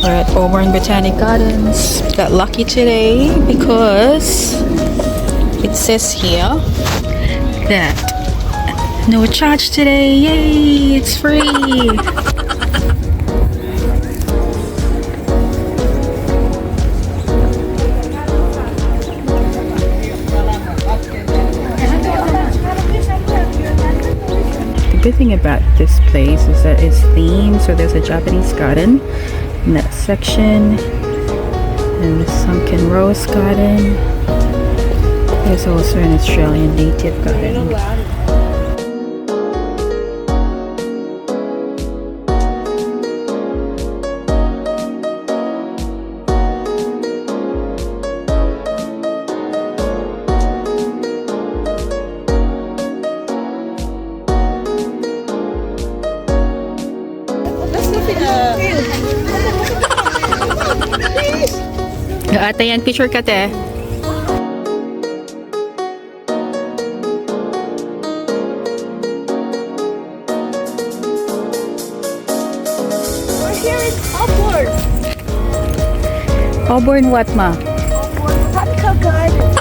We're at Auburn Botanic Gardens. Got lucky today because it says here that no charge today. Yay! It's free. The good thing about this place is that it's themed, so there's a Japanese garden in that section and the sunken rose garden. There's also an Australian native garden. Ate, yan, picture ka, te. We're here in Auburn. Auburn what, ma? Auburn Botanic Gardens.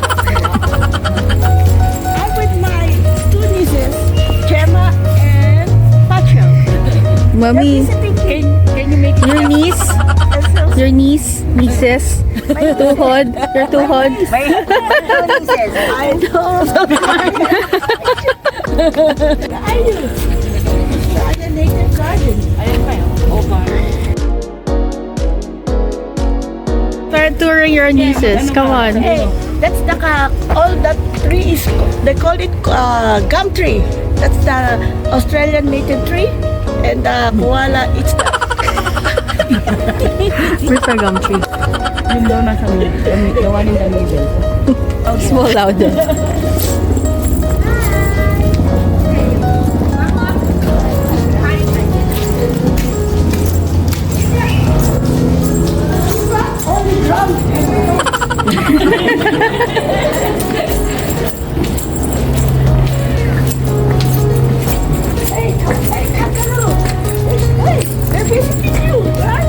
I'm with my two nieces, Gemma and Patchel. Mommy, Can you make your niece? Your niece? Nieces? Tuhod? Your tuhod? I know. I do. The native garden. Ayan pa yun. Start touring your nieces. Come on. Hey, that's the all that tree is. They call it gum tree. That's the Australian native tree, and the koala it's the. Where's the gum tree? Yung daw nasa middle. The one in the middle. Small louder.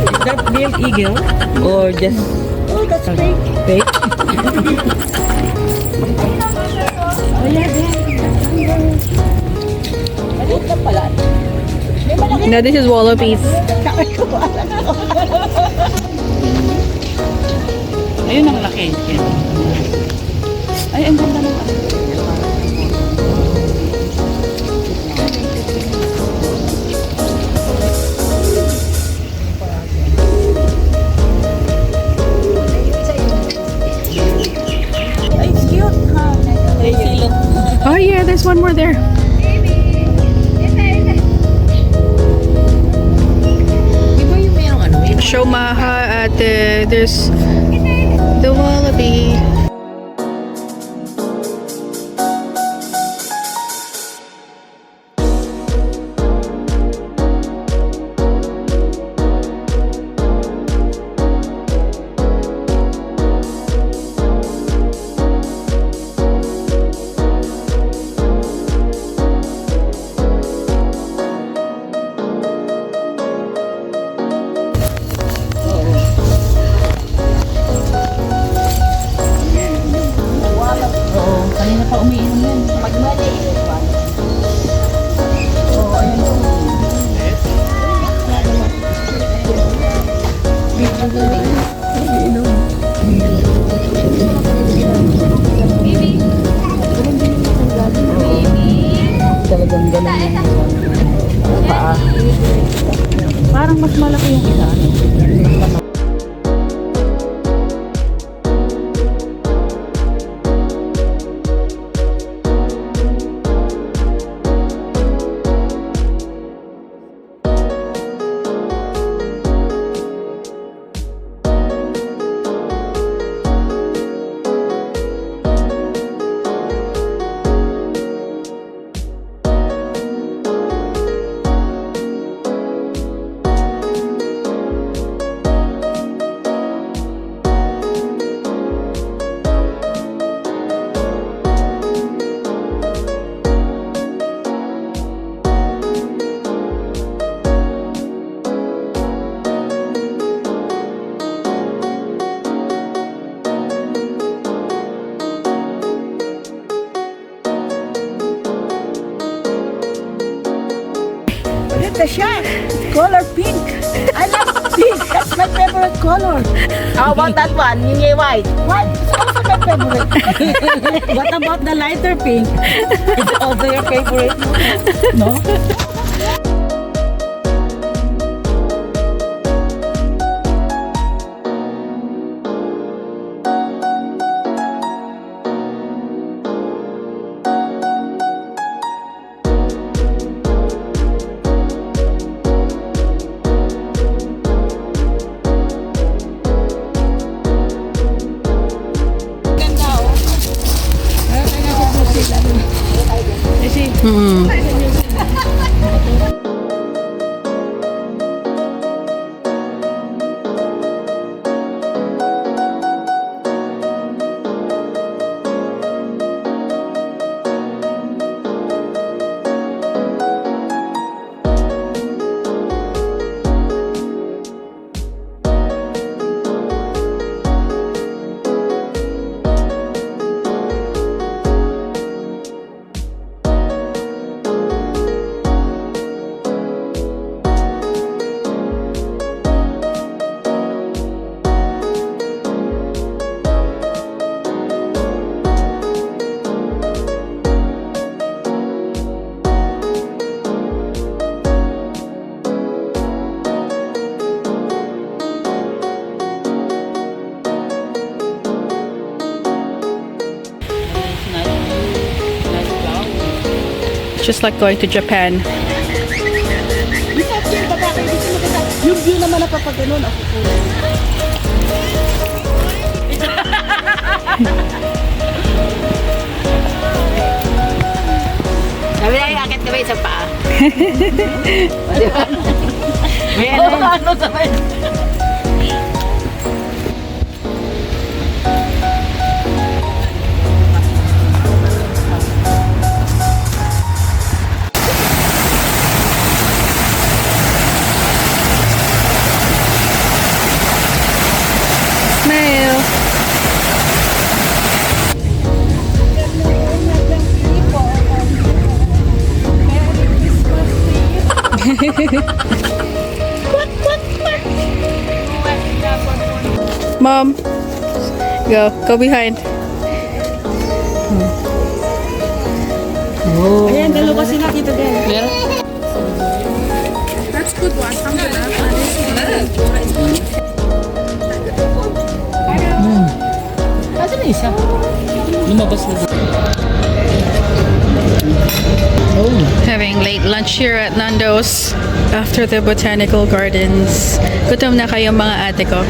Is that real eagle or just Oh, that's fake. fake? Oh, yeah, maliit na pala. May malaki. No, this is wallabies. Ayun ang laki. Ay, ang ganda naman. Ay, it's cute. Oh yeah, there's one more there. Di ba yung mayroong ano? Show Maha at there's the wallaby. Oo, kanina pa umiinom yan. Pag maliit. Oo, ayun. Talagang ganun yung paa. Parang mas malaki yung isa. the shot. Color pink. I love pink. That's my favorite color. How about that one? Ying white. White is also my favorite. What about the lighter pink? It's also your favorite? No? Just like going to Japan. Yung view naman na kapag ganun, ako kulay. Sabi na yung akit kami sa paa. Ano sabi? Smile. Mom, go behind. Ayan, dalawa sila dito din. That's good one. Asa na isa? Lumabas na. Having late lunch here at Nando's after the botanical gardens. Gutom na kayo mga ate ko.